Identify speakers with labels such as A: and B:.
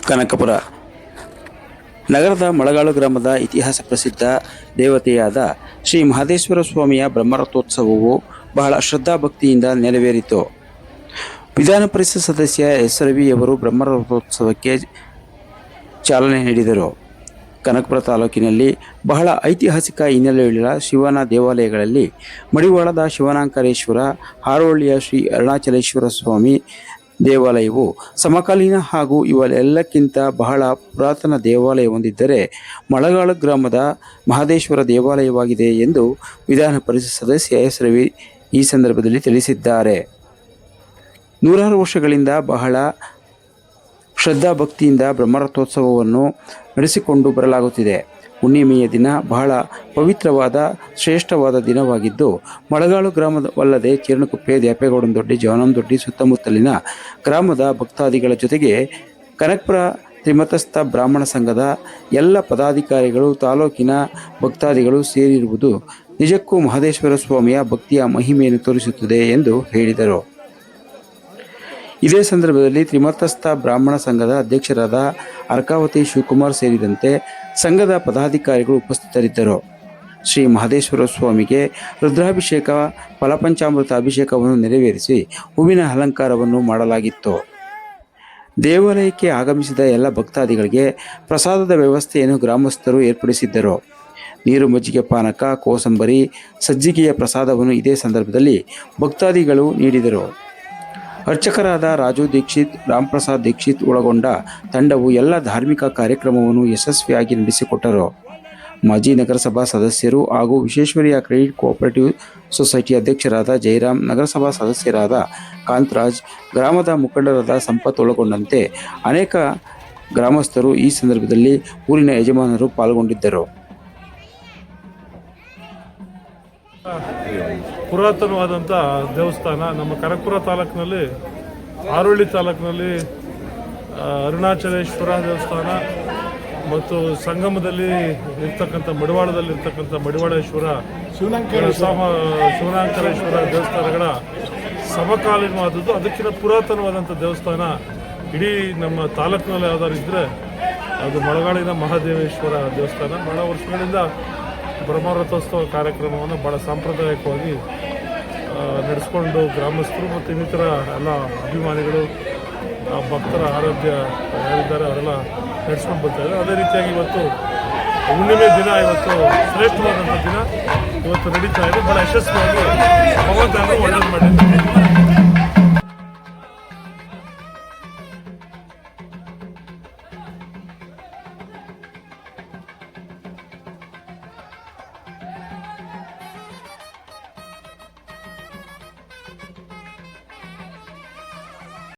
A: ಕನಕಪುರ ನಗರದ ಮಳಗಾಳು ಗ್ರಾಮದ ಇತಿಹಾಸ ಪ್ರಸಿದ್ಧ ದೇವತೆಯಾದ ಶ್ರೀ ಮಹದೇಶ್ವರ ಸ್ವಾಮಿಯ ಬ್ರಹ್ಮರಥೋತ್ಸವವು ಬಹಳ ಶ್ರದ್ಧಾಭಕ್ತಿಯಿಂದ ನೆರವೇರಿತು. ವಿಧಾನ ಪರಿಷತ್ ಸದಸ್ಯ ಎಸ್ ರವಿಯವರು ಬ್ರಹ್ಮರಥೋತ್ಸವಕ್ಕೆ ಚಾಲನೆ ನೀಡಿದರು. ಕನಕಪುರ ತಾಲೂಕಿನಲ್ಲಿ ಬಹಳ ಐತಿಹಾಸಿಕ ಹಿನ್ನೆಲೆಯುಳ್ಳ ಶಿವನ ದೇವಾಲಯಗಳಲ್ಲಿ ಮಡಿವಾಳದ ಶಿವನಾಂಕರೇಶ್ವರ, ಹಾರೋಳ್ಳಿಯ ಶ್ರೀ ಅರುಣಾಚಲೇಶ್ವರ ಸ್ವಾಮಿ ದೇವಾಲಯವು ಸಮಕಾಲೀನ ಹಾಗೂ ಇವೆಲ್ಲಕ್ಕಿಂತ ಬಹಳ ಪುರಾತನ ದೇವಾಲಯ ಹೊಂದಿದ್ದರೆ ಮಳಗಾಳು ಗ್ರಾಮದ ಮಹದೇಶ್ವರ ದೇವಾಲಯವಾಗಿದೆ ಎಂದು ವಿಧಾನ ಪರಿಷತ್ ಸದಸ್ಯ ಎಸ್ ರವಿ ಈ ಸಂದರ್ಭದಲ್ಲಿ ತಿಳಿಸಿದ್ದಾರೆ. ನೂರಾರು ವರ್ಷಗಳಿಂದ ಬಹಳ ಶ್ರದ್ಧಾಭಕ್ತಿಯಿಂದ ಬ್ರಹ್ಮರಥೋತ್ಸವವನ್ನು ನಡೆಸಿಕೊಂಡು ಬರಲಾಗುತ್ತಿದೆ. ಹುಣ್ಣಿಮೆಯ ದಿನ ಬಹಳ ಪವಿತ್ರವಾದ ಶ್ರೇಷ್ಠವಾದ ದಿನವಾಗಿದ್ದು, ಮಳಗಾಳು ಗ್ರಾಮವಲ್ಲದೆ ಚೀರ್ಣಕುಪ್ಪೆ, ದ್ಯಾಪೇಗೌಡನದೊಡ್ಡಿ, ಜವನಂದೊಡ್ಡಿ ಸುತ್ತಮುತ್ತಲಿನ ಗ್ರಾಮದ ಭಕ್ತಾದಿಗಳ ಜೊತೆಗೆ ಕನಕಪುರ ತ್ರಿಮತಸ್ಥ ಬ್ರಾಹ್ಮಣ ಸಂಘದ ಎಲ್ಲ ಪದಾಧಿಕಾರಿಗಳು, ತಾಲೂಕಿನ ಭಕ್ತಾದಿಗಳು ಸೇರಿರುವುದು ನಿಜಕ್ಕೂ ಮಹದೇಶ್ವರ ಸ್ವಾಮಿಯ ಭಕ್ತಿಯ ಮಹಿಮೆಯನ್ನು ತೋರಿಸುತ್ತದೆ ಎಂದು ಹೇಳಿದರು. ಇದೇ ಸಂದರ್ಭದಲ್ಲಿ ತ್ರಿಮತಸ್ಥ ಬ್ರಾಹ್ಮಣ ಸಂಘದ ಅಧ್ಯಕ್ಷರಾದ ಅರ್ಕಾವತಿ ಶಿವಕುಮಾರ್ ಸೇರಿದಂತೆ ಸಂಘದ ಪದಾಧಿಕಾರಿಗಳು ಉಪಸ್ಥಿತರಿದ್ದರು. ಶ್ರೀ ಮಹದೇಶ್ವರ ಸ್ವಾಮಿಗೆ ರುದ್ರಾಭಿಷೇಕ, ಫಲಪಂಚಾಮೃತ ಅಭಿಷೇಕವನ್ನು ನೆರವೇರಿಸಿ ಹೂವಿನ ಅಲಂಕಾರವನ್ನು ಮಾಡಲಾಗಿತ್ತು. ದೇವಾಲಯಕ್ಕೆ ಆಗಮಿಸಿದ ಎಲ್ಲ ಭಕ್ತಾದಿಗಳಿಗೆ ಪ್ರಸಾದದ ವ್ಯವಸ್ಥೆಯನ್ನು ಗ್ರಾಮಸ್ಥರು ಏರ್ಪಡಿಸಿದ್ದರು. ನೀರು, ಮಜ್ಜಿಗೆ, ಪಾನಕ, ಕೋಸಂಬರಿ, ಸಜ್ಜಿಗೆಯ ಪ್ರಸಾದವನ್ನು ಇದೇ ಸಂದರ್ಭದಲ್ಲಿ ಭಕ್ತಾದಿಗಳು ನೀಡಿದರು. ಅರ್ಚಕರಾದ ರಾಜು ದೀಕ್ಷಿತ್, ರಾಮ್ಪ್ರಸಾದ್ ದೀಕ್ಷಿತ್ ಒಳಗೊಂಡ ತಂಡವು ಎಲ್ಲ ಧಾರ್ಮಿಕ ಕಾರ್ಯಕ್ರಮವನ್ನು ಯಶಸ್ವಿಯಾಗಿ ನಡೆಸಿಕೊಟ್ಟರು. ಮಾಜಿ ನಗರಸಭಾ ಸದಸ್ಯರು ಹಾಗೂ ವಿಶ್ವೇಶ್ವರಯ್ಯ ಕ್ರೆಡಿಟ್ ಕೋಆಪರೇಟಿವ್ ಸೊಸೈಟಿ ಅಧ್ಯಕ್ಷರಾದ ಜಯರಾಮ್, ನಗರಸಭಾ ಸದಸ್ಯರಾದ ಕಾಂತರಾಜ್, ಗ್ರಾಮದ ಮುಖಂಡರಾದ ಸಂಪತ್ ಒಳಗೊಂಡಂತೆ ಅನೇಕ ಗ್ರಾಮಸ್ಥರು ಈ ಸಂದರ್ಭದಲ್ಲಿ ಊರಿನ ಯಜಮಾನರು ಪಾಲ್ಗೊಂಡಿದ್ದರು.
B: ಪುರಾತನವಾದಂಥ ದೇವಸ್ಥಾನ ನಮ್ಮ ಕನಕಪುರ ತಾಲೂಕಿನಲ್ಲಿ, ಹಾರೋಳ್ಳಿ ತಾಲೂಕಿನಲ್ಲಿ ಅರುಣಾಚಲೇಶ್ವರ ದೇವಸ್ಥಾನ ಮತ್ತು ಸಂಗಮದಲ್ಲಿ ಇರ್ತಕ್ಕಂಥ ಮಡಿವಾಳದಲ್ಲಿ ಇರ್ತಕ್ಕಂಥ ಮಡಿವಾಳೇಶ್ವರ, ಶಿವನಾಂಕರೇಶ್ವರ ದೇವಸ್ಥಾನಗಳ ಸಮಕಾಲೀನವಾದದ್ದು. ಅದಕ್ಕಿಂತ ಪುರಾತನವಾದಂಥ ದೇವಸ್ಥಾನ ಇಡೀ ನಮ್ಮ ತಾಲೂಕಿನಲ್ಲಿ ಯಾವ್ದಾದ್ರು ಇದ್ದರೆ ಅದು ಮಳಗಾಳಿನ ಮಹಾದೇವೇಶ್ವರ ದೇವಸ್ಥಾನ. ಬಹಳ ವರ್ಷಗಳಿಂದ ಬ್ರಹ್ಮರಥೋತ್ಸವ ಕಾರ್ಯಕ್ರಮವನ್ನು ಭಾಳ ಸಾಂಪ್ರದಾಯಿಕವಾಗಿ ನಡೆಸ್ಕೊಂಡು ಗ್ರಾಮಸ್ಥರು ಮತ್ತು ಇನ್ನಿತರ ಎಲ್ಲ ಅಭಿಮಾನಿಗಳು, ಭಕ್ತರ ಆರೋಗ್ಯ ಯಾರಿದ್ದಾರೆ ಅವರೆಲ್ಲ ನಡೆಸ್ಕೊಂಡು ಬರ್ತಾಯಿದ್ದಾರೆ. ಅದೇ ರೀತಿಯಾಗಿ ಇವತ್ತು ಹುಣ್ಣಿಮೆ ದಿನ, ಇವತ್ತು ಶ್ರೇಷ್ಠವಾದಂಥ ದಿನ ಇವತ್ತು ನಡೀತಾ ಇದೆ. ಭಾಳ ಯಶಸ್ವಿಯಾಗಿ ಭಗವಂತನನ್ನು ಒಳ್ಳೇದು ಮಾಡಿದ್ದಾರೆ.